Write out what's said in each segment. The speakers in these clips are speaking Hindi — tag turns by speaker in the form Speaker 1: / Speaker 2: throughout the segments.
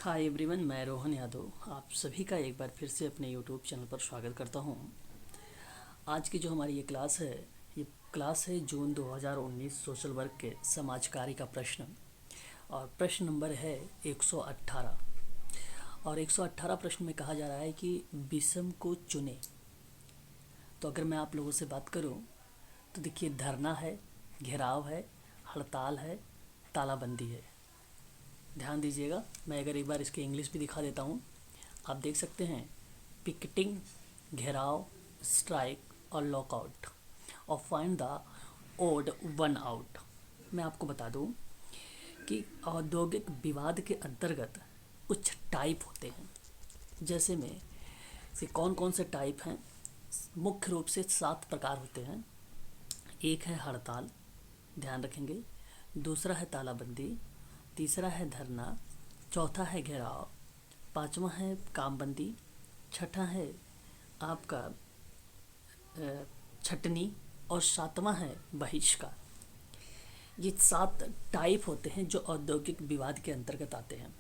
Speaker 1: हाय एवरीवन, मैं रोहन यादव आप सभी का एक बार फिर से अपने यूट्यूब चैनल पर स्वागत करता हूं। आज की जो हमारी ये क्लास है जून 2019 सोशल वर्क के समाज कार्य का प्रश्न। और प्रश्न नंबर है 118। और 118 प्रश्न में कहा जा रहा है कि विषम को चुने। तो अगर मैं आप लोगों से बात करूं तो देखिए, धरना है, घेराव है, हड़ताल है, तालाबंदी है। ध्यान दीजिएगा, मैं अगर एक बार इसके इंग्लिश भी दिखा देता हूँ। आप देख सकते हैं, पिकेटिंग, घेराव, स्ट्राइक और लॉकआउट, और find the odd one out. मैं आपको बता दूं कि औद्योगिक विवाद के अंतर्गत कुछ टाइप होते हैं। जैसे में से कौन कौन से टाइप हैं? मुख्य रूप से 7 प्रकार होते हैं। एक है हड़ताल, ध्यान रखेंगे। दूसरा है तालाबंदी, तीसरा है धरना, चौथा है घेराव, पांचवा है कामबंदी, छठा है आपका छटनी, और सातवां है बहिष्कार। ये 7 टाइप होते हैं जो औद्योगिक विवाद के अंतर्गत आते हैं।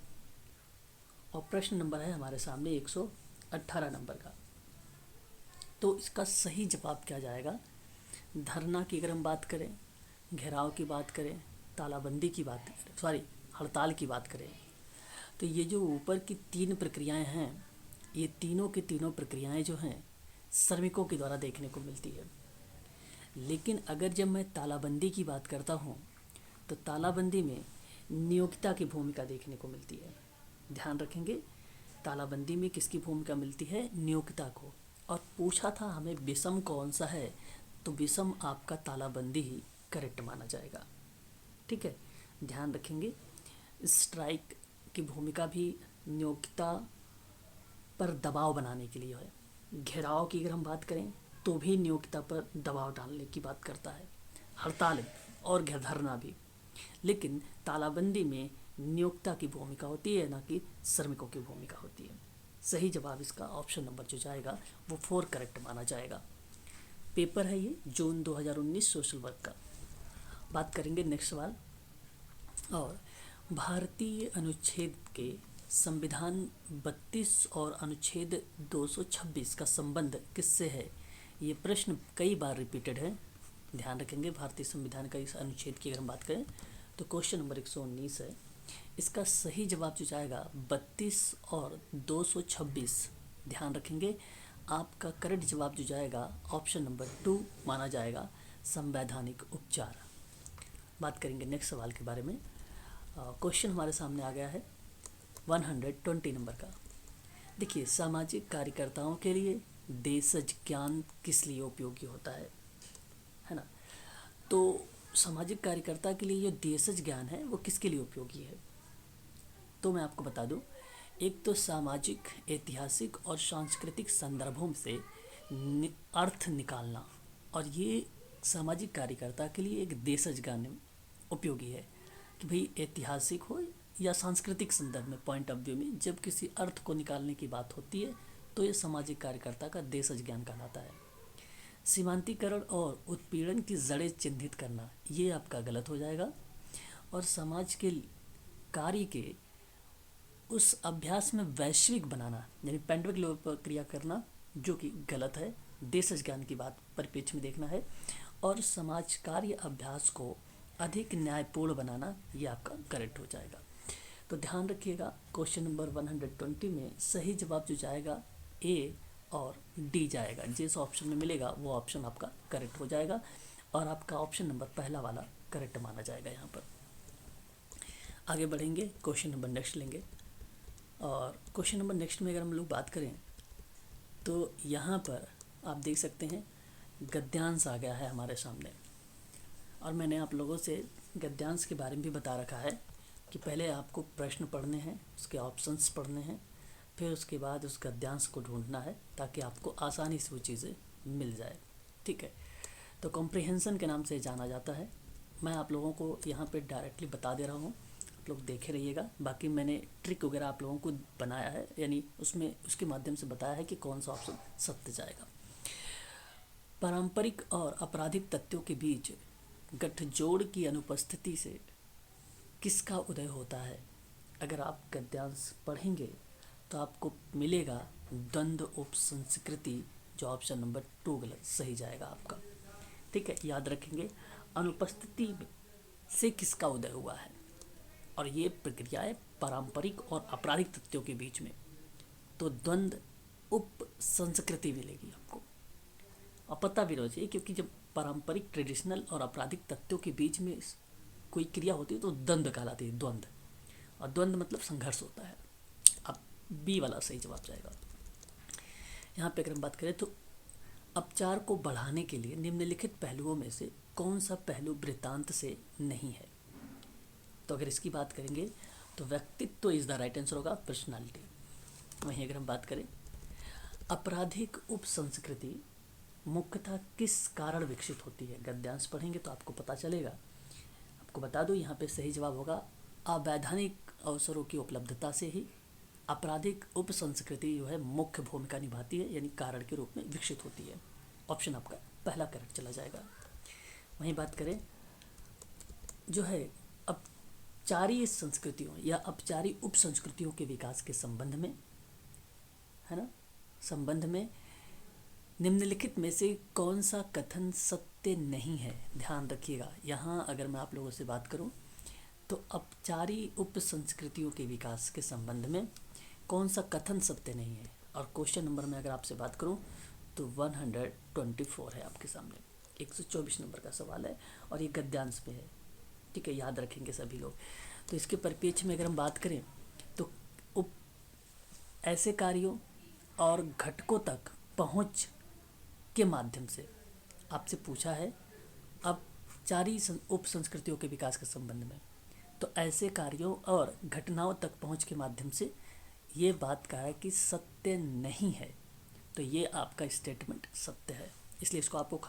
Speaker 1: और प्रश्न नंबर है हमारे सामने 118 नंबर का। तो इसका सही जवाब क्या जाएगा? धरना की अगर हम बात करें, घेराव की बात करें, तालाबंदी की बात करें, हड़ताल की बात करें, तो ये जो ऊपर की 3 प्रक्रियाएं हैं, ये तीनों की तीनों प्रक्रियाएं जो हैं श्रमिकों के द्वारा देखने को मिलती है। लेकिन अगर जब मैं तालाबंदी की बात करता हूँ तो तालाबंदी में नियोक्ता की भूमिका देखने को मिलती है। ध्यान रखेंगे, तालाबंदी में किसकी भूमिका मिलती है? नियोक्ता को। और पूछा था हमें विषम कौन सा है, तो विषम आपका तालाबंदी ही करेक्ट माना जाएगा। ठीक है, ध्यान रखेंगे। स्ट्राइक की भूमिका भी नियोक्ता पर दबाव बनाने के लिए है। घेराव की अगर हम बात करें तो भी नियोक्ता पर दबाव डालने की बात करता है, हड़ताल और धरना भी। लेकिन तालाबंदी में नियोक्ता की भूमिका होती है, ना कि श्रमिकों की भूमिका होती है। सही जवाब इसका ऑप्शन नंबर जो जाएगा वो 4 करेक्ट माना जाएगा। पेपर है ये जून 2019 सोशल वर्क का। बात करेंगे नेक्स्ट सवाल। और भारतीय अनुच्छेद के संविधान 32 और अनुच्छेद 226 का संबंध किससे है? ये प्रश्न कई बार रिपीटेड है। ध्यान रखेंगे, भारतीय संविधान का इस अनुच्छेद की अगर हम बात करें तो क्वेश्चन नंबर 119 है। इसका सही जवाब जो जाएगा 32 और 226। ध्यान रखेंगे, आपका करेक्ट जवाब जो जाएगा ऑप्शन नंबर 2 माना जाएगा, संवैधानिक उपचार। बात करेंगे नेक्स्ट सवाल के बारे में। क्वेश्चन हमारे सामने आ गया है 120 नंबर का। देखिए, सामाजिक कार्यकर्ताओं के लिए देशज ज्ञान किस लिए उपयोगी होता है ना? तो सामाजिक कार्यकर्ता के लिए जो देशज ज्ञान है वो किसके लिए उपयोगी है? तो मैं आपको बता दूं, एक तो सामाजिक, ऐतिहासिक और सांस्कृतिक संदर्भों से अर्थ निकालना, और ये सामाजिक कार्यकर्ता के लिए एक देशज ज्ञान उपयोगी है कि भाई ऐतिहासिक हो या सांस्कृतिक संदर्भ में, पॉइंट ऑफ व्यू में जब किसी अर्थ को निकालने की बात होती है तो ये सामाजिक कार्यकर्ता का देशज ज्ञान कहलाता है। सीमांतीकरण और उत्पीड़न की जड़ें चिन्हित करना, ये आपका गलत हो जाएगा। और समाज के कार्य के उस अभ्यास में वैश्विक बनाना, यानी पैंडमिक लेवल पर क्रिया करना, जो कि गलत है। देशज ज्ञान की बात परिप्रेक्ष्य में देखना है। और समाज कार्य अभ्यास को अधिक न्यायपूर्ण बनाना, ये आपका करेक्ट हो जाएगा। तो ध्यान रखिएगा, क्वेश्चन नंबर 120 में सही जवाब जो जाएगा ए और डी जाएगा। जिस ऑप्शन में मिलेगा वो ऑप्शन आपका करेक्ट हो जाएगा, और आपका ऑप्शन नंबर पहला वाला करेक्ट माना जाएगा। यहाँ पर आगे बढ़ेंगे, क्वेश्चन नंबर नेक्स्ट लेंगे। और क्वेश्चन नंबर नेक्स्ट में अगर हम लोग बात करें तो यहाँ पर आप देख सकते हैं गद्यांश आ गया है हमारे सामने। और मैंने आप लोगों से गद्यांश के बारे में भी बता रखा है कि पहले आपको प्रश्न पढ़ने हैं, उसके ऑप्शंस पढ़ने हैं, फिर उसके बाद उस गद्यांश को ढूंढना है ताकि आपको आसानी से वो चीज़ें मिल जाए। ठीक है, तो कॉम्प्रिहेंशन के नाम से जाना जाता है। मैं आप लोगों को यहाँ पे डायरेक्टली बता दे रहा हूँ, आप लोग देखे रहिएगा। बाकी मैंने ट्रिक वगैरह आप लोगों को बनाया है, यानी उसमें उसके माध्यम से बताया है कि कौन सा ऑप्शन सत्य जाएगा। पारंपरिक और आपराधिक तथ्यों के बीच गठजोड़ की अनुपस्थिति से किसका उदय होता है? अगर आप गद्यांश पढ़ेंगे तो आपको मिलेगा द्वंद्व उपसंस्कृति, जो ऑप्शन नंबर 2 गलत सही जाएगा आपका। ठीक है, याद रखेंगे अनुपस्थिति में से किसका उदय हुआ है, और ये प्रक्रियाएं पारंपरिक और आपराधिक तथ्यों के बीच में, तो द्वंद्व उप संस्कृति मिलेगी आपको। और पता भी रहना चाहिए, क्योंकि जब पारंपरिक ट्रेडिशनल और आपराधिक तथ्यों के बीच में कोई क्रिया होती है तो द्वंद्व कहलाती है, द्वंद्व। और द्वंद्व मतलब संघर्ष होता है। अब बी वाला सही जवाब जाएगा। यहाँ पे अगर हम बात करें तो अपचार को बढ़ाने के लिए निम्नलिखित पहलुओं में से कौन सा पहलू वृत्तांत से नहीं है। तो अगर इसकी बात करेंगे तो व्यक्तित्व इज द राइट आंसर होगा, पर्सनालिटी। वहीं अगर हम बात करें आपराधिक उप संस्कृति मुख्यतः किस कारण विकसित होती है, गद्यांश पढ़ेंगे तो आपको पता चलेगा। आपको बता दूं यहाँ पे सही जवाब होगा अवैधानिक अवसरों की उपलब्धता से ही आपराधिक उप संस्कृति जो है मुख्य भूमिका निभाती है, यानी कारण के रूप में विकसित होती है। ऑप्शन आपका पहला करेक्ट चला जाएगा। वहीं बात करें जो है अपचारी संस्कृतियों या अपचारी उप संस्कृतियों के विकास के संबंध में, है ना, संबंध में निम्नलिखित में से कौन सा कथन सत्य नहीं है। ध्यान रखिएगा, यहाँ अगर मैं आप लोगों से बात करूँ तो अपचारी उप संस्कृतियों के विकास के संबंध में कौन सा कथन सत्य नहीं है। और क्वेश्चन नंबर में अगर आपसे बात करूँ तो 124 है आपके सामने, 124 नंबर का सवाल है और ये गद्यांश में है। ठीक है, याद रखेंगे सभी लोग। तो इसके परिप्रेक्ष्य में अगर हम बात करें तो ऐसे कार्यों और घटकों तक पहुँच के माध्यम से आपसे पूछा है अपचारी उप संस्कृतियों के विकास के संबंध में, तो ऐसे कार्यों और घटनाओं तक पहुंच के माध्यम से ये बात कहा है कि सत्य नहीं है, तो ये आपका स्टेटमेंट सत्य है। इसलिए इसको आपको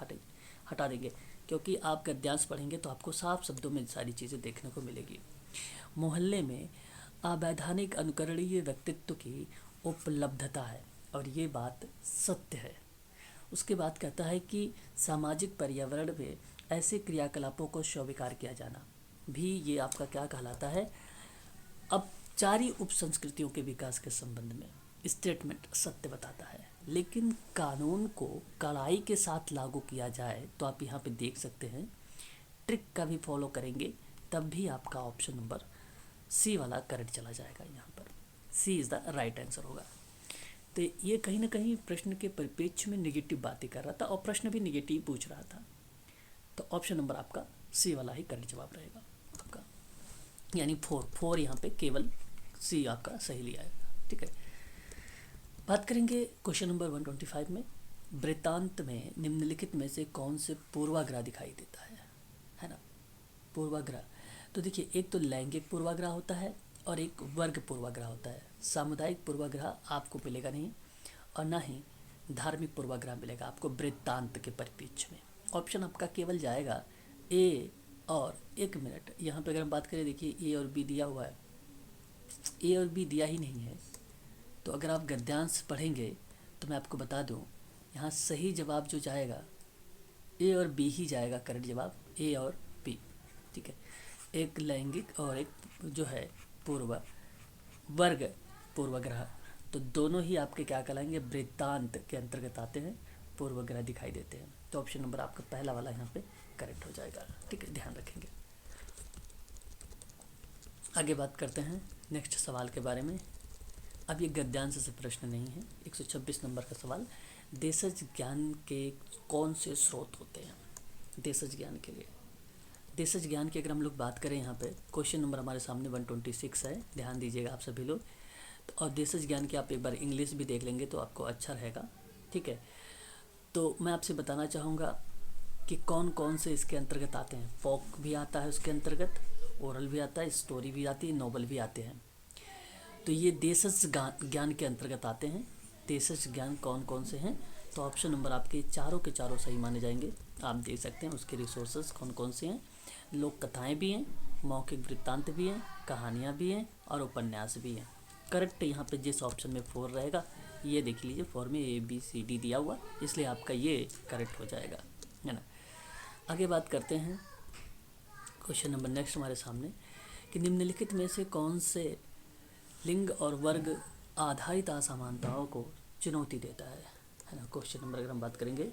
Speaker 1: हटा देंगे, क्योंकि आप गद्यांश पढ़ेंगे तो आपको साफ शब्दों में सारी चीज़ें देखने को मिलेगी। मोहल्ले में अवैधानिक अनुकरणीय व्यक्तित्व की उपलब्धता है, और ये बात सत्य है। उसके बाद कहता है कि सामाजिक पर्यावरण में ऐसे क्रियाकलापों को स्वीकार किया जाना भी ये आपका क्या कहलाता है, अपचारी उप संस्कृतियों के विकास के संबंध में स्टेटमेंट सत्य बताता है। लेकिन कानून को कड़ाई के साथ लागू किया जाए तो आप यहाँ पे देख सकते हैं ट्रिक का भी फॉलो करेंगे तब भी आपका ऑप्शन नंबर सी वाला करेक्ट चला जाएगा। यहाँ पर सी इज़ द राइट आंसर होगा। तो ये कहीं ना कहीं प्रश्न के परिप्रेक्ष्य में निगेटिव बातें कर रहा था और प्रश्न भी निगेटिव पूछ रहा था, तो ऑप्शन नंबर आपका सी वाला ही करेक्ट जवाब रहेगा आपका, यानी 4 यहाँ पे केवल सी आपका सही लिया है। ठीक है, बात करेंगे क्वेश्चन नंबर 125 में, वृत्तांत में निम्नलिखित में से कौन से पूर्वाग्रह दिखाई देता है ना। पूर्वाग्रह तो देखिए, एक तो लैंगिक पूर्वाग्रह होता है और एक वर्ग पूर्वाग्रह होता है। सामुदायिक पूर्वाग्रह आपको मिलेगा नहीं और ना ही धार्मिक पूर्वाग्रह मिलेगा आपको वृत्तांत के परिप्रेक्ष्य में। ऑप्शन आपका केवल जाएगा ए और 1 मिनट। यहाँ पे अगर हम बात करें, देखिए ए और बी दिया हुआ है, ए और बी दिया ही नहीं है, तो अगर आप गद्यांश पढ़ेंगे तो मैं आपको बता दूं यहाँ सही जवाब जो जाएगा ए और बी ही जाएगा, करेक्ट जवाब ए और बी। ठीक है, एक लैंगिक और एक जो है वर्ग पूर्वाग्रह, तो दोनों ही आपके क्या कहलाएंगे, वृत्तांत के अंतर्गत आते हैं, पूर्वाग्रह दिखाई देते हैं। तो ऑप्शन नंबर आपका पहला वाला यहाँ पे करेक्ट हो जाएगा। ठीक है, ध्यान रखेंगे। आगे बात करते हैं नेक्स्ट सवाल के बारे में। अब ये गद्यांश से प्रश्न नहीं है, 126 नंबर का सवाल, देशज ज्ञान के कौन से स्रोत होते हैं। देशज ज्ञान के लिए, देशज ज्ञान की अगर हम लोग बात करें, यहाँ पे क्वेश्चन नंबर हमारे सामने 126 है, ध्यान दीजिएगा आप सभी लोग। तो और देशज ज्ञान की आप एक बार इंग्लिश भी देख लेंगे तो आपको अच्छा रहेगा। ठीक है, तो मैं आपसे बताना चाहूँगा कि कौन कौन से इसके अंतर्गत आते हैं। फोक भी आता है उसके अंतर्गत, ओरल भी आता है, स्टोरी भी आती है, नॉवल भी आते हैं। तो ये देशज ज्ञान के अंतर्गत आते हैं। देशज ज्ञान कौन कौन से हैं, तो ऑप्शन नंबर आपके चारों के चारों सही माने जाएंगे। आप देख सकते हैं उसके रिसोर्सेज कौन कौन से हैं। लोक कथाएँ भी हैं, मौखिक वृत्तांत भी हैं, कहानियाँ भी हैं और उपन्यास भी हैं। करेक्ट यहाँ पे जिस ऑप्शन में 4 रहेगा, ये देख लीजिए 4 में ABCD दिया हुआ, इसलिए आपका ये करेक्ट हो जाएगा, है ना। आगे बात करते हैं क्वेश्चन नंबर नेक्स्ट हमारे सामने कि निम्नलिखित में से कौन से लिंग और वर्ग आधारित असमानताओं को चुनौती देता है ना। क्वेश्चन नंबर अगर हम बात करेंगे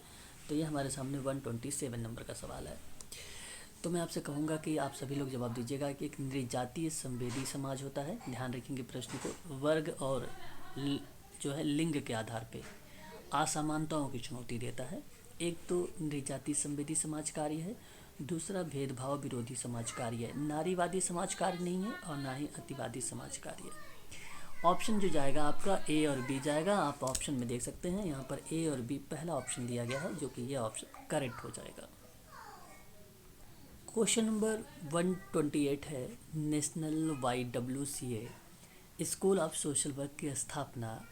Speaker 1: तो ये हमारे सामने 127 नंबर का सवाल है। तो मैं आपसे कहूँगा कि आप सभी लोग जवाब दीजिएगा कि एक नृजातीय संवेदी समाज होता है, ध्यान रखेंगे प्रश्न को, वर्ग और जो है लिंग के आधार पे असमानताओं की चुनौती देता है। एक तो नृजातीय संवेदी समाज कार्य है, दूसरा भेदभाव विरोधी समाज कार्य है। नारीवादी समाज कार्य नहीं है और ना ही अतिवादी समाज कार्य है। ऑप्शन जो जाएगा आपका ए और बी जाएगा। आप ऑप्शन में देख सकते हैं यहाँ पर ए और बी पहला ऑप्शन दिया गया है, जो कि ये ऑप्शन करेक्ट हो जाएगा। क्वेश्चन नंबर 128 है, national YWCA school of social work की स्थापना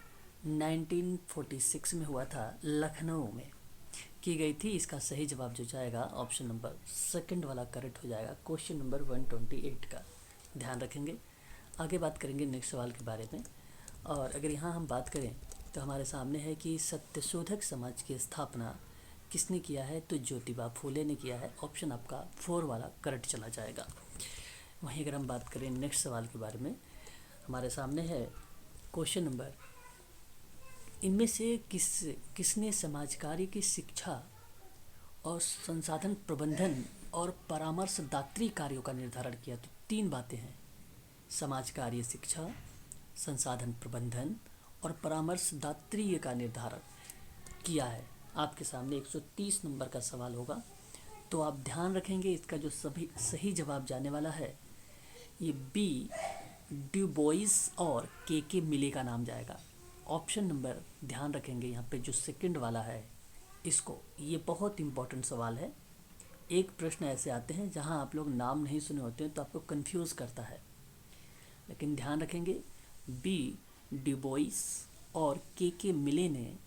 Speaker 1: 1946 में हुआ था, लखनऊ में की गई थी। इसका सही जवाब जो जाएगा ऑप्शन नंबर सेकंड वाला करेक्ट हो जाएगा, क्वेश्चन नंबर 128 का। ध्यान रखेंगे। आगे बात करेंगे नेक्स्ट सवाल के बारे में। और अगर यहाँ हम बात करें तो हमारे सामने है कि सत्यशोधक समाज की स्थापना किसने किया है, तो ज्योतिबा फूले ने किया है। ऑप्शन आपका 4 वाला करेक्ट चला जाएगा। वहीं अगर हम बात करें नेक्स्ट सवाल के बारे में, हमारे सामने है क्वेश्चन नंबर, इनमें से किसने समाज कार्य की शिक्षा और संसाधन प्रबंधन और परामर्शदात्री कार्यों का निर्धारण किया। तो 3 बातें हैं, समाज कार्य शिक्षा, संसाधन प्रबंधन और परामर्शदात्री का निर्धारण किया है। आपके सामने 130 नंबर का सवाल होगा, तो आप ध्यान रखेंगे इसका जो सही जवाब जाने वाला है ये बी ड्यूबोइस और के मिले का नाम जाएगा। ऑप्शन नंबर ध्यान रखेंगे यहाँ पे जो सेकंड वाला है इसको, ये बहुत इंपॉर्टेंट सवाल है। एक प्रश्न ऐसे आते हैं जहाँ आप लोग नाम नहीं सुने होते हैं तो आपको कंफ्यूज करता है, लेकिन ध्यान रखेंगे बी ड्यूबोइस और के मिले ने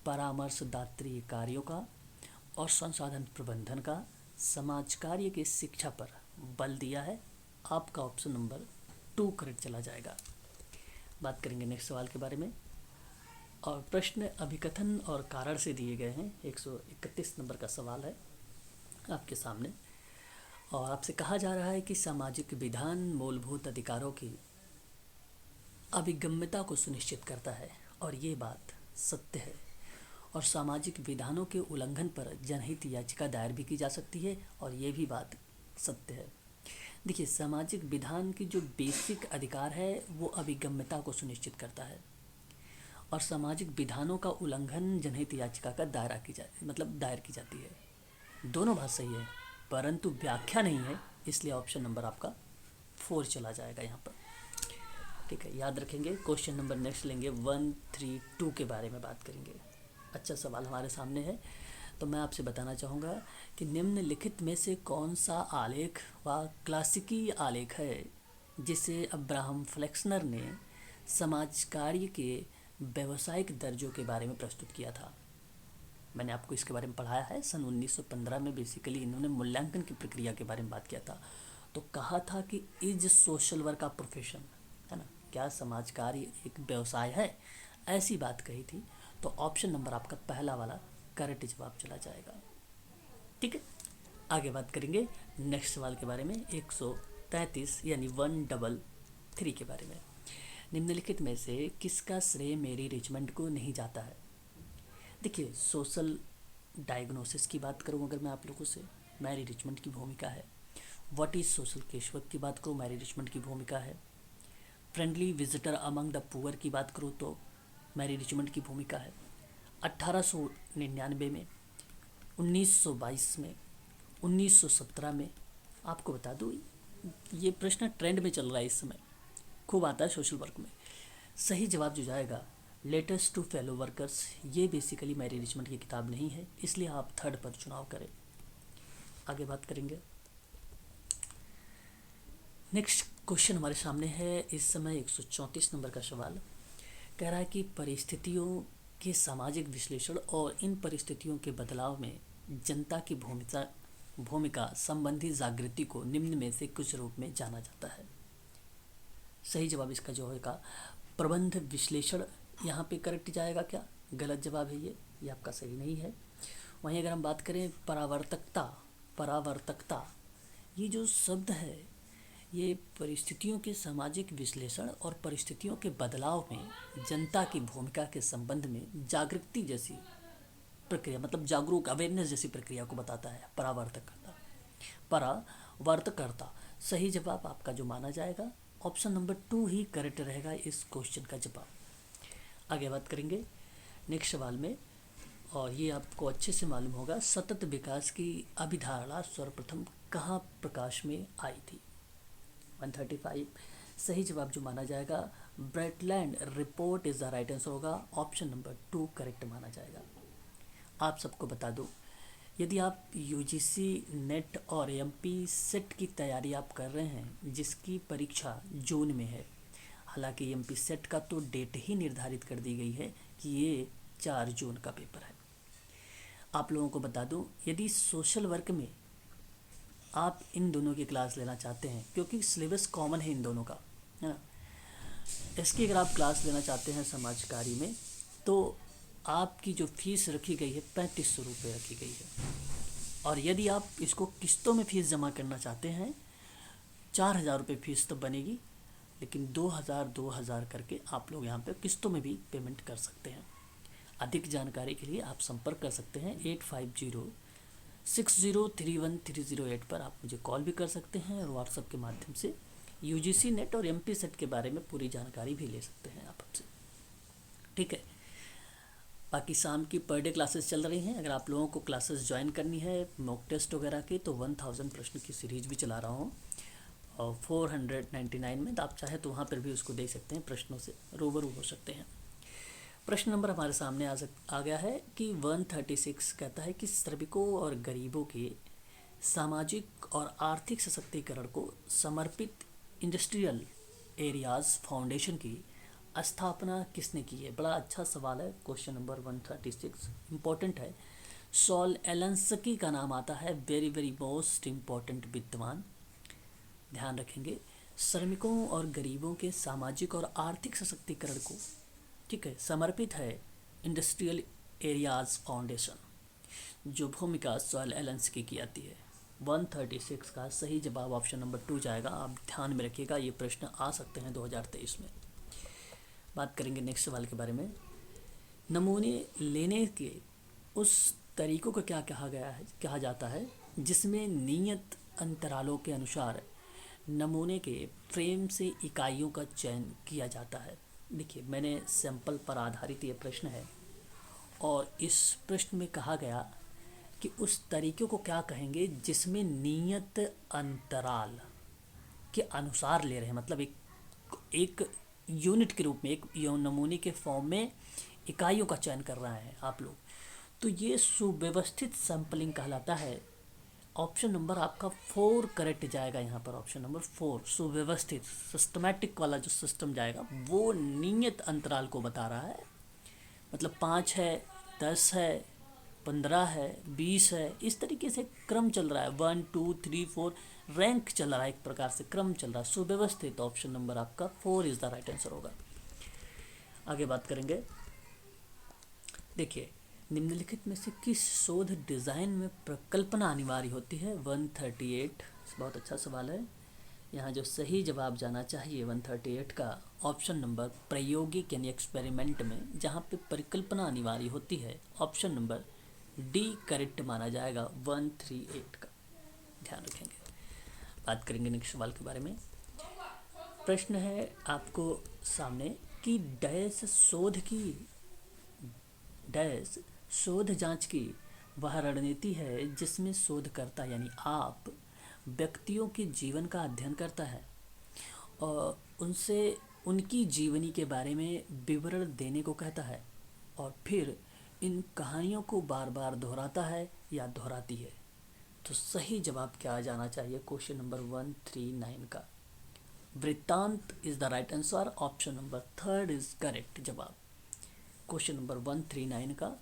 Speaker 1: परामर्शदात्री कार्यों का और संसाधन प्रबंधन का समाज कार्य के शिक्षा पर बल दिया है। आपका ऑप्शन नंबर 2 करेक्ट चला जाएगा। बात करेंगे नेक्स्ट सवाल के बारे में। और प्रश्न अभिकथन और कारण से दिए गए हैं। 131 नंबर का सवाल है आपके सामने, और आपसे कहा जा रहा है कि सामाजिक विधान मूलभूत अधिकारों की अभिगम्यता को सुनिश्चित करता है, और ये बात सत्य है। और सामाजिक विधानों के उल्लंघन पर जनहित याचिका दायर भी की जा सकती है, और ये भी बात सत्य है। देखिए, सामाजिक विधान की जो बेसिक अधिकार है वो अभिगम्यता को सुनिश्चित करता है, और सामाजिक विधानों का उल्लंघन जनहित याचिका का दायर की जाती है। दोनों बात सही है, परंतु व्याख्या नहीं है, इसलिए ऑप्शन नंबर आपका 4 चला जाएगा यहाँ पर। ठीक है, याद रखेंगे। क्वेश्चन नंबर नेक्स्ट लेंगे 132 के बारे में बात करेंगे। अच्छा सवाल हमारे सामने है, तो मैं आपसे बताना चाहूँगा कि निम्नलिखित में से कौन सा आलेख व क्लासिकी आलेख है जिसे अब्राहम फ्लेक्सनर ने समाज कार्य के व्यावसायिक दर्जों के बारे में प्रस्तुत किया था। मैंने आपको इसके बारे में पढ़ाया है। सन 1915 में बेसिकली इन्होंने मूल्यांकन की प्रक्रिया के बारे में बात किया था। तो कहा था कि इज सोशल वर्क का प्रोफेशन, है ना, क्या समाज कार्य एक व्यवसाय है, ऐसी बात कही थी। तो ऑप्शन नंबर आपका पहला वाला करेक्ट जवाब चला जाएगा। ठीक है, आगे बात करेंगे नेक्स्ट सवाल के बारे में। 133 यानी 133 के बारे में, निम्नलिखित में से किसका श्रेय मेरी रिचमंड को नहीं जाता है। देखिए, सोशल डायग्नोसिस की बात करूँ अगर मैं आप लोगों से, मैरी रिचमंड की भूमिका है। व्हाट इज सोशल केशवर्क की बात करूँ, मैरी रिचमंड की भूमिका है। Friendly visitor among the poor की बात करूँ तो मैरी रिचमंड की भूमिका है। 1899 में, 1922 में, 1917 में, आपको बता दूँ ये प्रश्न ट्रेंड में चल रहा है इस समय, खूब आता है सोशल वर्क में। सही जवाब जो जाएगा लेटर्स टू फेलो वर्कर्स, ये बेसिकली मैरी रिचमंड की किताब नहीं है, इसलिए आप 3rd पर चुनाव करें। आगे बात करेंगे। नेक्स्ट क्वेश्चन हमारे सामने है इस समय 134 नंबर का सवाल। कह रहा है कि परिस्थितियों के सामाजिक विश्लेषण और इन परिस्थितियों के बदलाव में जनता की भूमिका संबंधी जागृति को निम्न में से कुछ रूप में जाना जाता है। सही जवाब इसका जो होगा प्रबंध विश्लेषण, यहाँ पे करेक्ट जाएगा क्या, गलत जवाब है ये आपका सही नहीं है। वहीं अगर हम बात करें परावर्तकता, ये जो शब्द है ये परिस्थितियों के सामाजिक विश्लेषण और परिस्थितियों के बदलाव में जनता की भूमिका के संबंध में जागृति जैसी प्रक्रिया, मतलब जागरूक अवेयरनेस जैसी प्रक्रिया को बताता है। परावर्तकर्ता सही जवाब आपका जो माना जाएगा ऑप्शन नंबर 2 ही करेक्ट रहेगा इस क्वेश्चन का जवाब। आगे बात करेंगे नेक्स्ट सवाल में, और ये आपको अच्छे से मालूम होगा, सतत विकास की अभिधारणा सर्वप्रथम कहाँ प्रकाश में आई थी। 135 सही जवाब जो माना जाएगा Brundtland report is the right answer होगा, ऑप्शन नंबर 2 करेक्ट माना जाएगा। आप सबको बता दूं, यदि आप यूजीसी नेट और एमपी सेट की तैयारी आप कर रहे हैं जिसकी परीक्षा जून में है, हालांकि एमपी सेट का तो डेट ही निर्धारित कर दी गई है कि ये 4 जून का पेपर है। आप लोगों को बता दूं, यदि सोशल वर्क में आप इन दोनों की क्लास लेना चाहते हैं, क्योंकि सिलेबस कॉमन है इन दोनों का, है ना, इसकी अगर आप क्लास लेना चाहते हैं समाज कार्य में, तो आपकी जो फीस रखी गई है 3500 रुपये रखी गई है। और यदि आप इसको किस्तों में फ़ीस जमा करना चाहते हैं 4000 रुपये फ़ीस तो बनेगी, लेकिन 2000 करके आप लोग यहाँ पे किस्तों में भी पेमेंट कर सकते हैं। अधिक जानकारी के लिए आप संपर्क कर सकते हैं 8506031308 पर। आप मुझे कॉल भी कर सकते हैं और व्हाट्सएप के माध्यम से यूजीसी नेट और एमपी सेट के बारे में पूरी जानकारी भी ले सकते हैं आप हमसे, ठीक है। बाकी शाम की पर डे क्लासेस चल रही हैं। अगर आप लोगों को क्लासेस ज्वाइन करनी है मॉक टेस्ट वगैरह की, तो 1000 प्रश्न की सीरीज भी चला रहा हूँ और 499 में, तो आप चाहे तो वहाँ पर भी उसको देख सकते हैं, प्रश्नों से रूबरू हो सकते हैं। प्रश्न नंबर हमारे सामने आ गया है कि 136 कहता है कि श्रमिकों और गरीबों के सामाजिक और आर्थिक सशक्तिकरण को समर्पित इंडस्ट्रियल एरियाज फाउंडेशन की स्थापना किसने की है। बड़ा अच्छा सवाल है, क्वेश्चन नंबर 136 इम्पोर्टेंट है। सॉल एलेंस्की का नाम आता है, वेरी वेरी मोस्ट इम्पोर्टेंट विद्वान, ध्यान रखेंगे। श्रमिकों और गरीबों के सामाजिक और आर्थिक सशक्तिकरण को, ठीक है, समर्पित है इंडस्ट्रियल एरियाज फाउंडेशन, जो भूमिका सॉल एलेंस्की की आती है। 136 का सही जवाब ऑप्शन नंबर 2 जाएगा। आप ध्यान में रखिएगा, ये प्रश्न आ सकते हैं 2023 में। बात करेंगे नेक्स्ट सवाल के बारे में। नमूने लेने के उस तरीकों को क्या कहा जाता है जिसमें नियत अंतरालों के अनुसार नमूने के फ्रेम से इकाइयों का चयन किया जाता है। देखिए, मैंने सैंपल पर आधारित ये प्रश्न है और इस प्रश्न में कहा गया कि उस तरीके को क्या कहेंगे जिसमें नियत अंतराल के अनुसार ले रहे हैं, मतलब एक यूनिट के रूप में, एक नमूने के फॉर्म में इकाइयों का चयन कर रहे हैं आप लोग, तो ये सुव्यवस्थित सैंपलिंग कहलाता है। ऑप्शन नंबर आपका 4 करेक्ट जाएगा यहाँ पर, ऑप्शन नंबर 4 सुव्यवस्थित सिस्टमैटिक वाला जो सिस्टम जाएगा वो नियत अंतराल को बता रहा है। मतलब 5 है, 10 है, 15 है, 20 है, इस तरीके से क्रम चल रहा है। 1 2 3 4 रैंक चल रहा है, एक प्रकार से क्रम चल रहा है, सुव्यवस्थित। ऑप्शन नंबर आपका 4 इज द राइट आंसर होगा। आगे बात करेंगे। देखिए, निम्नलिखित में से किस शोध डिज़ाइन में प्रकल्पना अनिवार्य होती है। 138 बहुत अच्छा सवाल है। यहाँ जो सही जवाब जाना चाहिए 138 का ऑप्शन नंबर प्रायोगिक यानी एक्सपेरिमेंट में जहाँ पे परिकल्पना अनिवार्य होती है, ऑप्शन नंबर डी करेक्ट माना जाएगा 138 का, ध्यान रखेंगे। बात करेंगे नेक्स्ट सवाल के बारे में। प्रश्न है आपको सामने कि डैश शोध जांच की वह रणनीति है जिसमें शोधकर्ता यानी आप व्यक्तियों के जीवन का अध्ययन करता है और उनसे उनकी जीवनी के बारे में विवरण देने को कहता है और फिर इन कहानियों को बार बार दोहराता है या दोहराती है। तो सही जवाब क्या जाना चाहिए क्वेश्चन नंबर 139 का। वृत्तांत is the right answer, option number 3 is correct जवाब। क्वेश्चन नंबर 139 का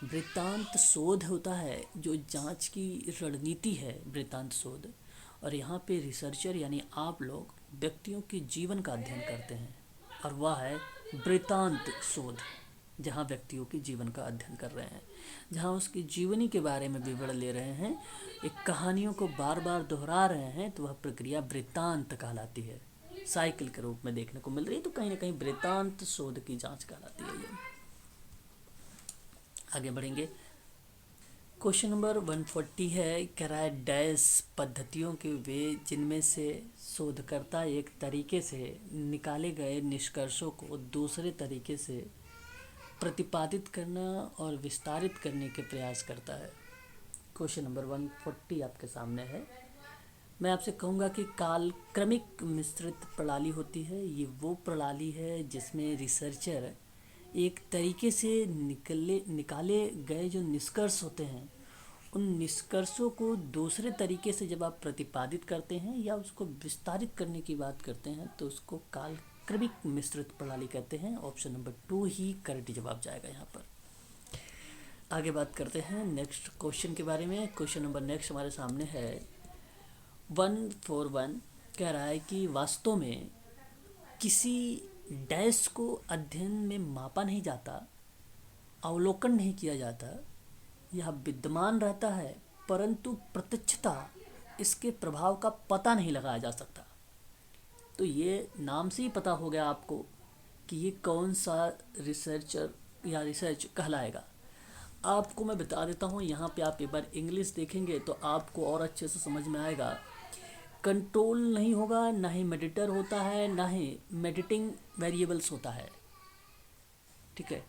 Speaker 1: वृत्तांत शोध होता है जो जांच की रणनीति है, वृत्तांत शोध। और यहाँ पे रिसर्चर यानी आप लोग व्यक्तियों के जीवन का अध्ययन करते हैं और वह है वृत्तांत शोध। जहाँ व्यक्तियों के जीवन का अध्ययन कर रहे हैं, जहाँ उसकी जीवनी के बारे में विवरण ले रहे हैं, एक कहानियों को बार बार दोहरा रहे हैं, तो वह प्रक्रिया वृत्तांत कहलाती है। साइकिल के रूप में देखने को मिल रही है, तो कहीं ना कहीं वृत्तांत शोध की जांच कहलाती है ये। आगे बढ़ेंगे। क्वेश्चन नंबर 140 है, कह रहा है डैश पद्धतियों के वे जिनमें से शोधकर्ता एक तरीके से निकाले गए निष्कर्षों को दूसरे तरीके से प्रतिपादित करना और विस्तारित करने के प्रयास करता है। क्वेश्चन नंबर 140 आपके सामने है। मैं आपसे कहूँगा कि कालक्रमिक मिश्रित प्रणाली होती है। ये वो प्रणाली है जिसमें रिसर्चर एक तरीके से निकाले गए जो निष्कर्ष होते हैं, उन निष्कर्षों को दूसरे तरीके से जब आप प्रतिपादित करते हैं या उसको विस्तारित करने की बात करते हैं, तो उसको कालक्रमिक मिश्रित प्रणाली कहते हैं। ऑप्शन नंबर 2 ही करेक्ट जवाब जाएगा यहाँ पर। आगे बात करते हैं नेक्स्ट क्वेश्चन के बारे में। क्वेश्चन नंबर नेक्स्ट हमारे सामने है 141। कह रहा है कि वास्तव में किसी डैश को अध्ययन में मापा नहीं जाता, अवलोकन नहीं किया जाता, यह विद्यमान रहता है, परंतु प्रत्यक्षता इसके प्रभाव का पता नहीं लगाया जा सकता। तो ये नाम से ही पता हो गया आपको कि ये कौन सा रिसर्चर या रिसर्च कहलाएगा। आपको मैं बता देता हूँ, यहाँ पे आप एक बार इंग्लिश देखेंगे तो आपको और अच्छे से समझ में आएगा। कंट्रोल नहीं होगा, ना ही मेडिटर होता है, ना ही मेडिटिंग वेरिएबल्स होता है, ठीक है।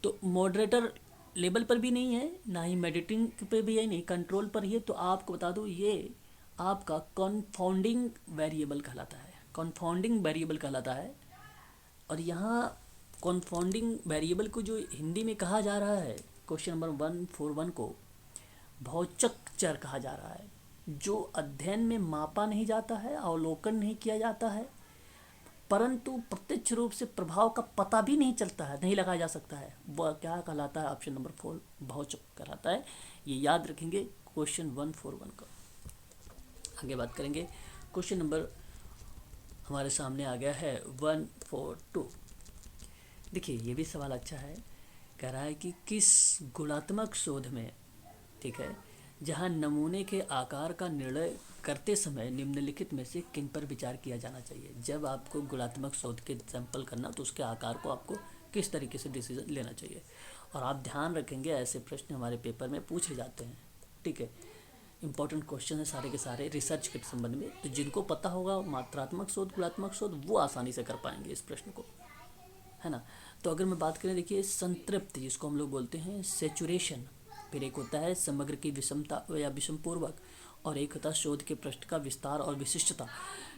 Speaker 1: तो मॉडरेटर लेवल पर भी नहीं है, ना ही मेडिटिंग पे भी है, नहीं कंट्रोल पर ही है। तो आपको बता दूँ ये आपका कॉन्फाउंडिंग वेरिएबल कहलाता है, कॉन्फाउंडिंग वेरिएबल कहलाता है। और यहाँ कॉन्फाउंडिंग वेरिएबल को जो हिंदी में कहा जा रहा है, क्वेश्चन नंबर 141 को भौचक चर कहा जा रहा है, जो अध्ययन में मापा नहीं जाता है, अवलोकन नहीं किया जाता है, परंतु प्रत्यक्ष रूप से प्रभाव का पता भी नहीं चलता है, नहीं लगाया जा सकता है। वह क्या कहलाता है? ऑप्शन नंबर 4 भौचक कहलाता है। ये याद रखेंगे क्वेश्चन 141 का। आगे बात करेंगे। क्वेश्चन नंबर हमारे सामने आ गया है 142। देखिए ये भी सवाल अच्छा है। कह रहा है कि किस गुणात्मक शोध में, ठीक है, जहां नमूने के आकार का निर्णय करते समय निम्नलिखित में से किन पर विचार किया जाना चाहिए। जब आपको गुणात्मक शोध के सैंपल करना तो उसके आकार को आपको किस तरीके से डिसीजन लेना चाहिए। और आप ध्यान रखेंगे ऐसे प्रश्न हमारे पेपर में पूछे जाते हैं, ठीक है। इंपॉर्टेंट क्वेश्चन है सारे के सारे रिसर्च के संबंध में। तो जिनको पता होगा मात्रात्मक शोध, गुणात्मक शोध, वो आसानी से कर पाएंगे इस प्रश्न को, है ना। तो अगर मैं बात करें, देखिए संतृप्ति जिसको हम लोग बोलते हैं सेचुरेशन, फिर एक होता है समग्र की विषमता या विषमपूर्वक, और एक होता है शोध के पृष्ठ का विस्तार और विशिष्टता,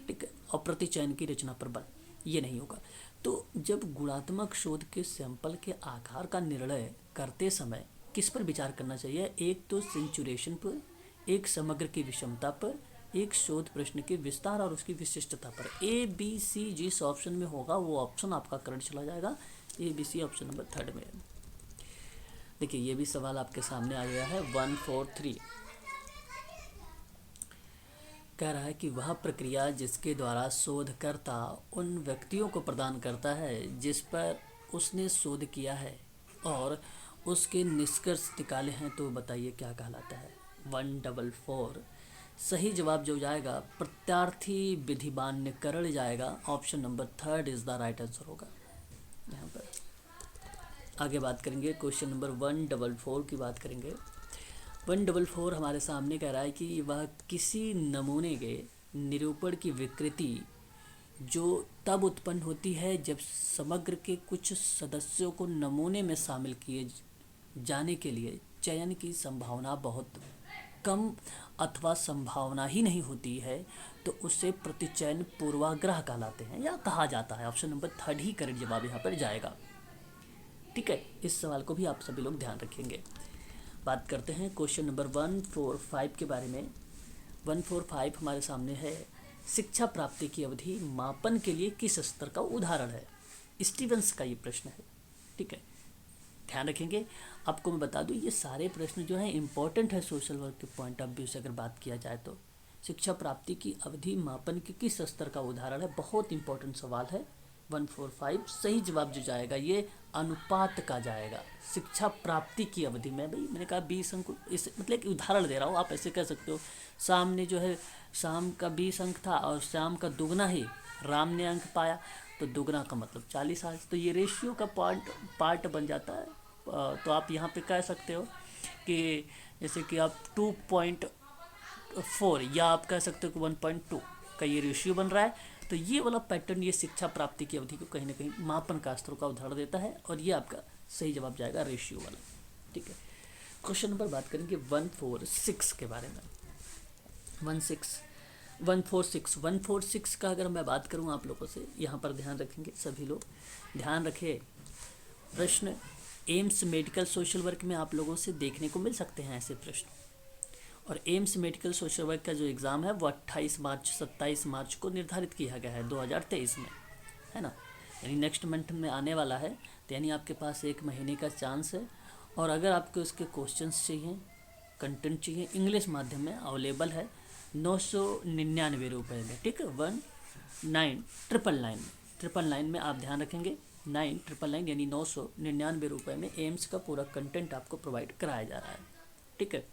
Speaker 1: ठीक है, और प्रतिचयन की रचना पर बल, ये नहीं होगा। तो जब गुणात्मक शोध के सैंपल के आकार का निर्णय करते समय किस पर विचार करना चाहिए? एक तो सेचुरेशन पर, एक समग्र की विषमता पर, एक शोध प्रश्न के विस्तार और उसकी विशिष्टता पर। ABC जिस ऑप्शन में होगा वो ऑप्शन आपका करंट चला जाएगा। ABC ऑप्शन नंबर 3 में। देखिए ये भी सवाल आपके सामने आ गया है 143। कह रहा है कि वह प्रक्रिया जिसके द्वारा शोधकर्ता उन व्यक्तियों को प्रदान करता है जिस पर उसने शोध किया है और उसके निष्कर्ष निकाले हैं, तो बताइए क्या कहलाता है। 144 सही जवाब जो जाएगा प्रत्यार्थी विधिमान्यकरण जाएगा। Option number 3 is the right answer होगा यहाँ पर। आगे बात करेंगे क्वेश्चन नंबर 144 की बात करेंगे। 144 हमारे सामने कह रहा है कि वह किसी नमूने के निरूपण की विकृति जो तब उत्पन्न होती है जब समग्र के कुछ सदस्यों को नमूने में शामिल किए जाने के लिए चयन की संभावना बहुत कम अथवा संभावना ही नहीं होती है, तो उसे प्रतिचयन पूर्वाग्रह कहलाते हैं या कहा जाता है। ऑप्शन नंबर 3 ही करेक्ट जवाब यहाँ पर जाएगा, ठीक है। इस सवाल को भी आप सभी लोग ध्यान रखेंगे। बात करते हैं क्वेश्चन नंबर 145 के बारे में। 145 हमारे सामने है, शिक्षा प्राप्ति की अवधि मापन के लिए किस स्तर का उदाहरण है। स्टीवंस का ये प्रश्न है, ठीक है, ध्यान रखेंगे। आपको मैं बता दूं ये सारे प्रश्न जो हैं इंपॉर्टेंट है सोशल वर्क के पॉइंट ऑफ व्यू से अगर बात किया जाए तो। शिक्षा प्राप्ति की अवधि मापन के किस स्तर का उदाहरण है, बहुत इंपॉर्टेंट सवाल है, 145 सही जवाब जो जाएगा ये अनुपात का जाएगा। शिक्षा प्राप्ति की अवधि में, भाई मैंने कहा 20 अंक, इस मतलब एक उदाहरण दे रहा हूँ, आप ऐसे कह सकते हो सामने जो है शाम का 20 अंक था और शाम का दुगना ही राम ने अंक पाया, तो दुगना का मतलब 40 आज, तो ये रेशियो का पार्ट बन जाता है। तो आप यहाँ पे कह सकते हो कि जैसे कि आप 2.4 या आप कह सकते हो कि 1.2 का ये रेशियो बन रहा है, तो ये वाला पैटर्न ये शिक्षा प्राप्ति की अवधि को कहीं ना कहीं मापन का अस्त्रों का उदाहरण देता है, और ये आपका सही जवाब जाएगा रेशियो वाला। ठीक है, क्वेश्चन नंबर बात करेंगे 146 के बारे में। 146 का अगर मैं बात करूं आप लोगों से, यहाँ पर ध्यान रखेंगे सभी लोग, ध्यान रखें, प्रश्न एम्स मेडिकल सोशल वर्क में आप लोगों से देखने को मिल सकते हैं ऐसे प्रश्न। और एम्स मेडिकल सोशल वर्क का जो एग्ज़ाम है वो 27 मार्च को निर्धारित किया गया है 2023 में, है ना, यानी नेक्स्ट मंथ में आने वाला है, तो यानी आपके पास 1 महीने का चांस है। और अगर आपको इसके क्वेश्चंस चाहिए, कंटेंट चाहिए, इंग्लिश माध्यम में अवेलेबल है 999 रुपये में। ठीक है, 1999 में आप ध्यान रखेंगे 999 यानी 999 रुपये में एम्स का पूरा कंटेंट आपको प्रोवाइड कराया जा रहा है। ठीक है,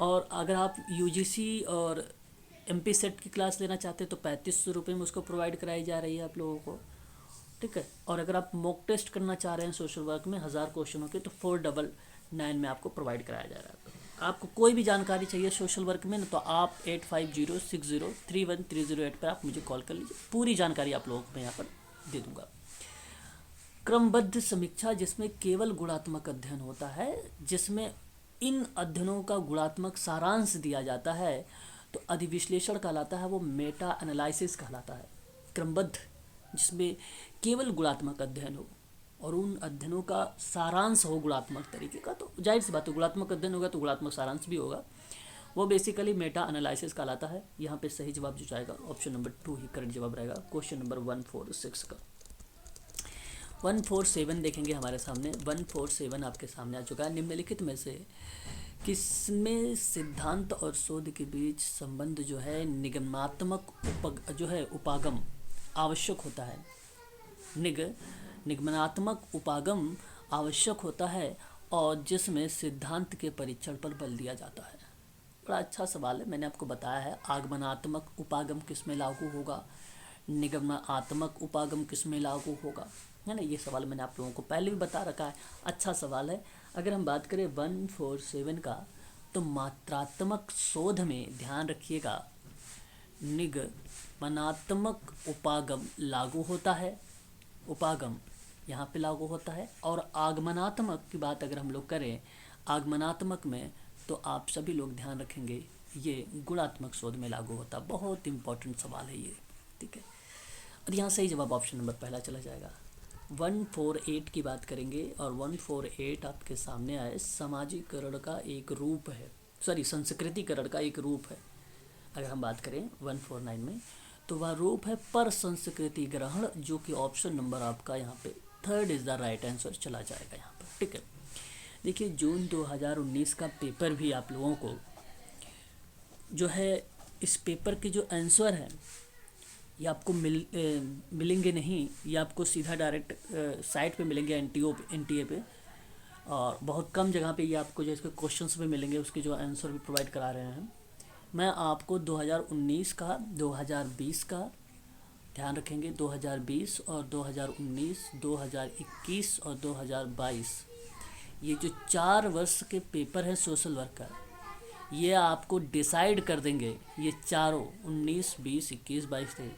Speaker 1: और अगर आप यूजीसी और एमपी सेट की क्लास लेना चाहते हैं तो 3500 रुपये में उसको प्रोवाइड कराई जा रही है आप लोगों को। ठीक है, और अगर आप मॉक टेस्ट करना चाह रहे हैं सोशल वर्क में 1000 क्वेश्चनों के, तो 499 में आपको प्रोवाइड कराया जा रहा है। आपको कोई भी जानकारी चाहिए सोशल वर्क में, तो आप 8506031308 पर आप मुझे कॉल कर लीजिए, पूरी जानकारी आप लोगों को मैं यहाँ पर दे दूँगा। क्रमबद्ध समीक्षा, जिसमें केवल गुणात्मक अध्ययन होता है, जिसमें इन अध्ययनों का गुणात्मक सारांश दिया जाता है, तो अधिविश्लेषण कहलाता है, वो मेटा एनालिसिस कहलाता है। क्रमबद्ध जिसमें केवल गुणात्मक अध्ययन हो और उन अध्ययनों का सारांश हो गुणात्मक तरीके का, तो जाहिर सी बात है गुणात्मक अध्ययन होगा तो गुणात्मक सारांश भी होगा, वो बेसिकली मेटा एनालिसिस कहलाता है। यहाँ पे सही जवाब जो जाएगा ऑप्शन नंबर 2 ही करेक्ट जवाब रहेगा क्वेश्चन नंबर 146 का। 147 देखेंगे हमारे सामने। 147 आपके सामने आ चुका है। निम्नलिखित में से किसमें सिद्धांत और शोध के बीच संबंध जो है निगमनात्मक उपागम आवश्यक होता है। निगमनात्मक उपागम आवश्यक होता है और जिसमें सिद्धांत के परीक्षण पर बल दिया जाता है। बड़ा अच्छा सवाल है, मैंने आपको बताया है आगमनात्मक उपागम किस में लागू होगा, निगमनात्मक उपागम किस में लागू होगा, है ना, ये सवाल मैंने आप लोगों को पहले भी बता रखा है, अच्छा सवाल है। अगर हम बात करें 147 का, तो मात्रात्मक शोध में ध्यान रखिएगा निगमनात्मक उपागम लागू होता है, उपागम यहाँ पे लागू होता है। और आगमनात्मक की बात अगर हम लोग करें, आगमनात्मक में तो आप सभी लोग ध्यान रखेंगे ये गुणात्मक शोध में लागू होता है। बहुत इंपॉर्टेंट सवाल है ये, ठीक है। और यहाँ सही जवाब ऑप्शन नंबर पहला चला जाएगा। 148 की बात करेंगे और 148 आपके सामने आए समाजीकरण का एक रूप है, संस्कृतिकरण का एक रूप है। अगर हम बात करें 149 में, तो वह रूप है पर संस्कृति ग्रहण, जो कि ऑप्शन नंबर आपका यहाँ पे 3rd is the right answer चला जाएगा यहाँ पर, ठीक है। देखिए जून 2019 का पेपर भी आप लोगों को जो है, इस पेपर के जो आंसर हैं ये आपको मिलेंगे नहीं, ये आपको सीधा डायरेक्ट साइट पे मिलेंगे एनटीए पे, और बहुत कम जगह पे ये आपको जो इसके क्वेश्चंस भी मिलेंगे, उसके जो आंसर भी प्रोवाइड करा रहे हैं। मैं आपको 2019 का, 2020 का ध्यान रखेंगे, 2020 और 2019, 2021 और 2022, ये जो 4 वर्ष के पेपर हैं सोशल वर्क का, ये आपको डिसाइड कर देंगे, ये चारों 19, 20, 21, 22, 23,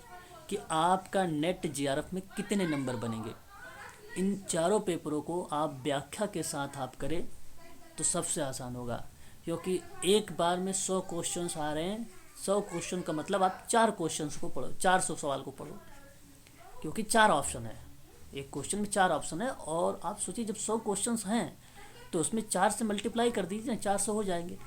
Speaker 1: कि आपका नेट जीआरएफ में कितने नंबर बनेंगे। इन चारों पेपरों को आप व्याख्या के साथ आप करें तो सबसे आसान होगा, क्योंकि एक बार में 100 क्वेश्चंस आ रहे हैं। 100 क्वेश्चन का मतलब आप 4 क्वेश्चंस को पढ़ो, 400 सवाल को पढ़ो, क्योंकि 4 ऑप्शन है, एक क्वेश्चन में 4 ऑप्शन है। और आप सोचिए जब 100 क्वेश्चंस हैं तो उसमें 4 से मल्टीप्लाई कर दीजिए, 400 हो जाएंगे,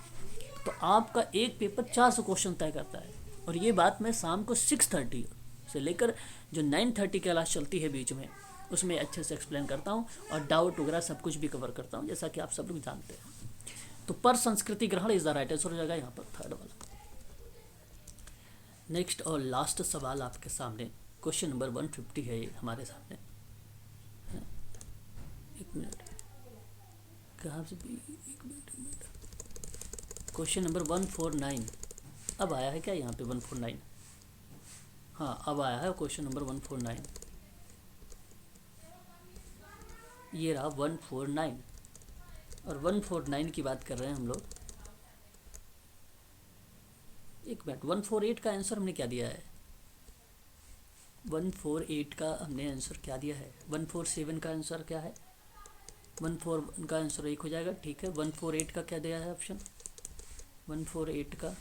Speaker 1: तो आपका एक पेपर 400 क्वेश्चन तय करता है। और ये बात मैं शाम को 6:30 से लेकर जो 9:30 की क्लास चलती है बीच में, उसमें अच्छे से एक्सप्लेन करता हूँ और डाउट वगैरह सब कुछ भी कवर करता हूँ, जैसा कि आप सब लोग जानते हैं। तो पर संस्कृति ग्रहण इज द राइट आंसर हो जाएगा यहाँ पर 3rd वाला। नेक्स्ट और लास्ट सवाल आपके सामने क्वेश्चन नंबर 150 है ये हमारे सामने। एक मिनट, कहाँ से भी, एक मिनट। क्वेश्चन नंबर 149 अब आया है क्या यहाँ पे? 149, हाँ अब आया है क्वेश्चन नंबर 149। ये रहा 149, और 149 की बात कर रहे हैं हम लोग। एक मिनट, 148 का आंसर हमने क्या दिया है? 148 का हमने आंसर क्या दिया है? 147 का आंसर क्या है? 141 का आंसर 1 हो जाएगा, ठीक है। 148 का क्या दिया है ऑप्शन? 148 का,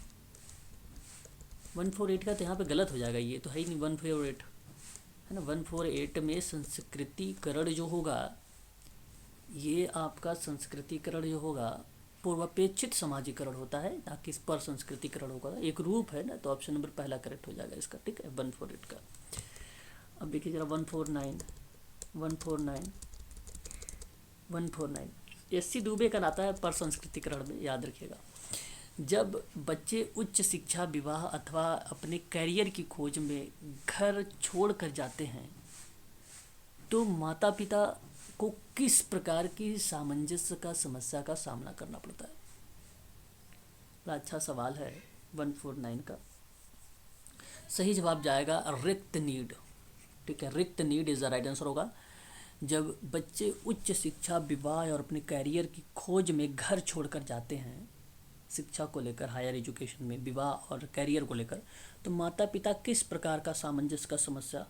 Speaker 1: 148 का तो यहाँ पे गलत हो जाएगा, ये तो है ही नहीं 148, है ना। 148 में संस्कृतिकरण जो होगा, ये आपका संस्कृतिकरण जो होगा पूर्वापेक्षित समाजीकरण होता है, ना कि पर संस्कृतिकरण होगा। एक रूप है ना, तो ऑप्शन नंबर पहला करेक्ट हो जाएगा इसका, ठीक है, 148 का। अब देखिए जरा 149, 149 एस.सी. दुबे का नाता है पर संस्कृतिकरण में, याद रखिएगा। जब बच्चे उच्च शिक्षा, विवाह अथवा अपने करियर की खोज में घर छोड़ कर जाते हैं तो माता पिता को किस प्रकार की सामंजस्य का समस्या का सामना करना पड़ता है? बड़ा अच्छा सवाल है 149 का। सही जवाब जाएगा रिक्त नीड, ठीक है, रिक्त need is the right answer होगा। जब बच्चे उच्च शिक्षा, विवाह और अपने करियर की खोज में घर छोड़कर जाते हैं, शिक्षा को लेकर, हायर एजुकेशन में, विवाह और करियर को लेकर, तो माता पिता किस प्रकार का सामंजस्य का समस्या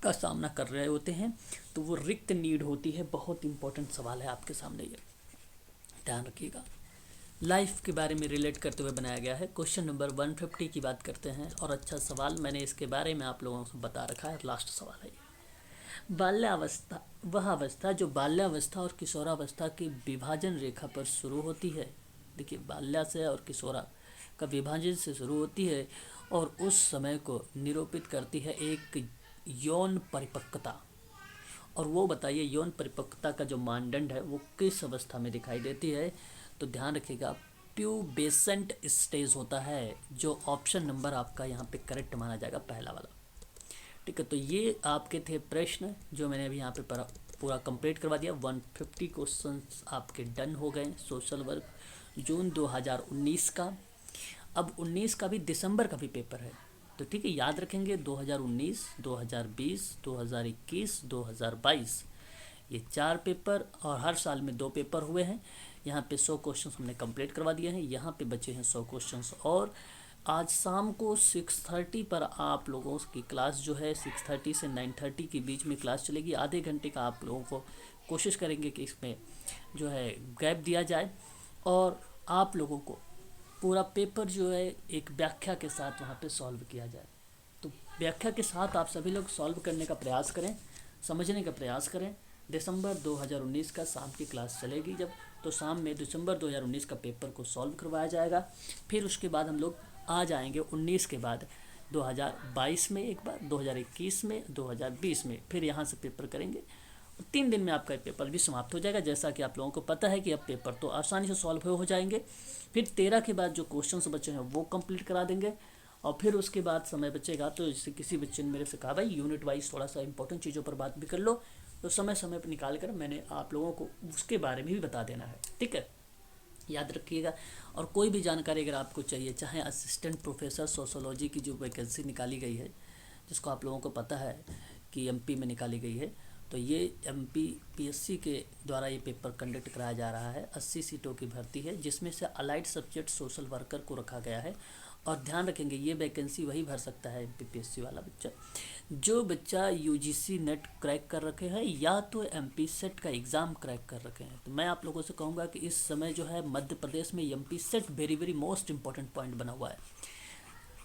Speaker 1: का सामना कर रहे होते हैं? तो वो रिक्त नीड होती है। बहुत इंपॉर्टेंट सवाल है आपके सामने, ये ध्यान रखिएगा। लाइफ के बारे में रिलेट करते हुए बनाया गया है। क्वेश्चन नंबर 150 की बात करते हैं, और अच्छा सवाल, मैंने इसके बारे में आप लोगों को बता रखा है, लास्ट सवाल है। बाल्यावस्था वह अवस्था जो बाल्यावस्था और किशोरावस्था की विभाजन रेखा पर शुरू होती है। देखिए, बाल्या से और किशोरा का विभाजन से शुरू होती है और उस समय को निरूपित करती है एक यौन परिपक्वता। और वो बताइए, यौन परिपक्वता का जो मानदंड है वो किस अवस्था में दिखाई देती है? तो ध्यान रखिएगा, प्यूबेसेंट स्टेज होता है, जो ऑप्शन नंबर आपका यहाँ पे करेक्ट माना जाएगा, पहला वाला, ठीक है। तो ये आपके थे प्रश्न जो मैंने अभी यहाँ पे पूरा कंप्लीट करवा दिया। 150 क्वेश्चंस आपके डन हो गए। सोशल वर्क जून 2019 का, अब 19 का भी, दिसंबर का भी पेपर है, तो ठीक है, याद रखेंगे 2019, 2020, 2021, 2022, ये 4 पेपर, और हर साल में 2 पेपर हुए हैं। यहाँ पे 100 क्वेश्चंस हमने कंप्लीट करवा दिए हैं। यहाँ पे बचे हैं 100 क्वेश्चंस, और आज शाम को 6:30 पर आप लोगों की क्लास जो है 6:30 से 9:30 के बीच में क्लास चलेगी। आधे घंटे का आप लोगों को कोशिश करेंगे कि इसमें जो है गैप दिया जाए, और आप लोगों को पूरा पेपर जो है एक व्याख्या के साथ वहाँ पे सॉल्व किया जाए। तो व्याख्या के साथ आप सभी लोग सॉल्व करने का प्रयास करें, समझने का प्रयास करें। दिसंबर 2019 का शाम की क्लास चलेगी जब, तो शाम में दिसंबर 2019 का पेपर को सॉल्व करवाया जाएगा। फिर उसके बाद हम लोग आ जाएंगे 19 के बाद 2022 में एक बार, 2021 में, 2020 में, फिर यहाँ से पेपर करेंगे। 3 दिन में आपका पेपर भी समाप्त हो जाएगा। जैसा कि आप लोगों को पता है कि अब पेपर तो आसानी से सॉल्व हो जाएंगे। फिर 13 के बाद जो क्वेश्चंस बचे हैं वो कंप्लीट करा देंगे, और फिर उसके बाद समय बचेगा तो जैसे किसी बच्चे ने मेरे से कहा भाई यूनिट वाइज थोड़ा सा इंपॉर्टेंट चीज़ों पर बात भी कर लो, तो समय समय पर निकाल कर मैंने आप लोगों को उसके बारे में भी बता देना है, ठीक है, याद रखिएगा। और कोई भी जानकारी अगर आपको चाहिए, चाहे असिस्टेंट प्रोफेसर सोशोलॉजी की जो वैकेंसी निकाली गई है, जिसको आप लोगों को पता है कि एमपी में निकाली गई है, तो ये एमपी पीएससी के द्वारा ये पेपर कंडक्ट कराया जा रहा है। 80 सीटों की भर्ती है, जिसमें से अलाइड सब्जेक्ट सोशल वर्कर को रखा गया है। और ध्यान रखेंगे, ये वैकेंसी वही भर सकता है एमपीपीएससी वाला बच्चा जो बच्चा यूजीसी नेट क्रैक कर रखे हैं या तो एमपी सेट का एग्ज़ाम क्रैक कर रखे हैं। तो मैं आप लोगों से कहूँगा कि इस समय जो है मध्य प्रदेश में MP set very very most important point बना हुआ है।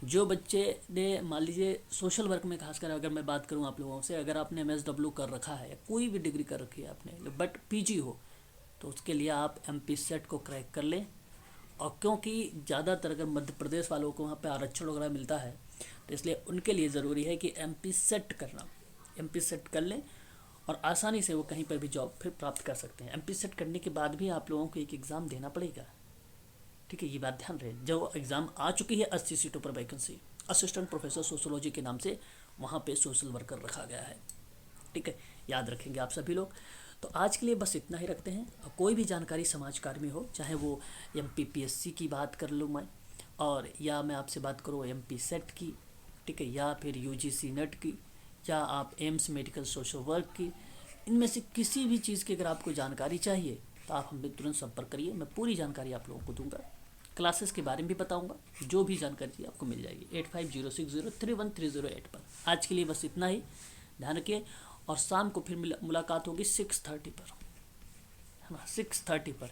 Speaker 1: जो बच्चे ने मान लीजिए सोशल वर्क में, खासकर अगर मैं बात करूं आप लोगों से, अगर आपने एमएसडब्ल्यू कर रखा है या कोई भी डिग्री कर रखी है आपने, बट पीजी हो, तो उसके लिए आप एमपी सेट को क्रैक कर लें। और क्योंकि ज़्यादातर अगर मध्य प्रदेश वालों को वहाँ पे आरक्षण वगैरह मिलता है, तो इसलिए उनके लिए ज़रूरी है कि एमपी सेट करना, एमपी सेट कर लें, और आसानी से वो कहीं पर भी जॉब फिर प्राप्त कर सकते हैं। एमपी सेट करने के बाद भी आप लोगों को एक एग्ज़ाम देना पड़ेगा, ठीक है, ये बात ध्यान रहे। जो एग्ज़ाम आ चुकी है 80 सीटों पर वैकेंसी असिस्टेंट प्रोफेसर सोशोलॉजी के नाम से, वहाँ पे सोशल वर्कर रखा गया है। ठीक है, याद रखेंगे आप सभी लोग। तो आज के लिए बस इतना ही रखते हैं। कोई भी जानकारी समाज कार्य में हो, चाहे वो MPPSC की बात कर लूँ मैं, और या मैं आपसे बात करूँ MP सेट की, ठीक है, या फिर UGC नेट की, या आप एम्स मेडिकल सोशल वर्क की, इनमें से किसी भी चीज़ की अगर आपको जानकारी चाहिए तो आप हमसे तुरंत संपर्क करिए। मैं पूरी जानकारी आप लोगों को दूंगा, क्लासेस के बारे में भी बताऊंगा, जो भी जानकारी चाहिए आपको मिल जाएगी 8506031308 पर। आज के लिए बस इतना ही, ध्यान रखिए। और शाम को फिर मुलाकात होगी 6:30 पर, है ना, 6:30 पर।